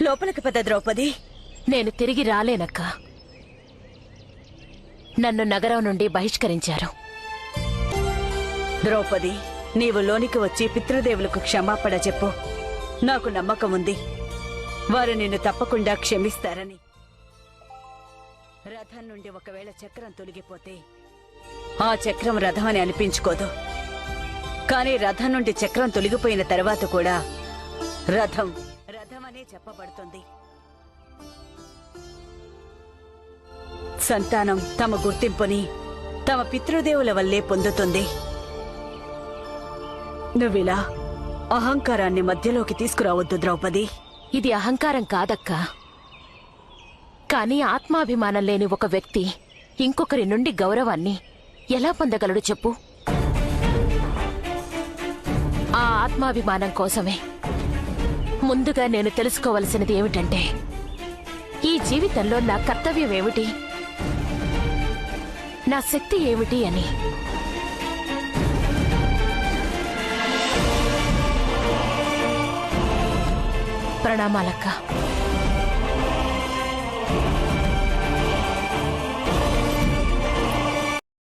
లోపలికి పెద్ద ద్రౌపది. నేను తిరిగి రాలేనక్క. నన్ను నగరం నుండి బహిష్కరించారు. ద్రౌపది, నీవు లోనికి వచ్చి పితృదేవులకు క్షమాపణ చెప్పు. నాకు నమ్మకం ఉంది, వారు నిన్ను తప్పకుండా క్షమిస్తారని. రథం నుండి ఒకవేళ చక్రం తొలగిపోతే ఆ చక్రం రథం అని అనిపించుకోదు. కానీ రథం నుండి చక్రం తొలగిపోయిన తర్వాత కూడా రథం రథమనే చెప్పబడుతుంది. సంతానం తమ గుర్తింపుని తమ పితృదేవుల వల్లే పొందుతుంది. నువ్విలా అహంకారాన్ని మధ్యలోకి తీసుకురావద్దు ద్రౌపది. ఇది అహంకారం కాదక్క. కానీ ఆత్మాభిమానం లేని ఒక వ్యక్తి ఇంకొకరి నుండి గౌరవాన్ని ఎలా పొందగలడు చెప్పు? ఆ ఆత్మాభిమానం కోసమే ముందుగా నేను తెలుసుకోవలసినది ఏమిటంటే, ఈ జీవితంలో నా కర్తవ్యం ఏమిటి, నా శక్తి ఏమిటి అని. ప్రణామాలక్క.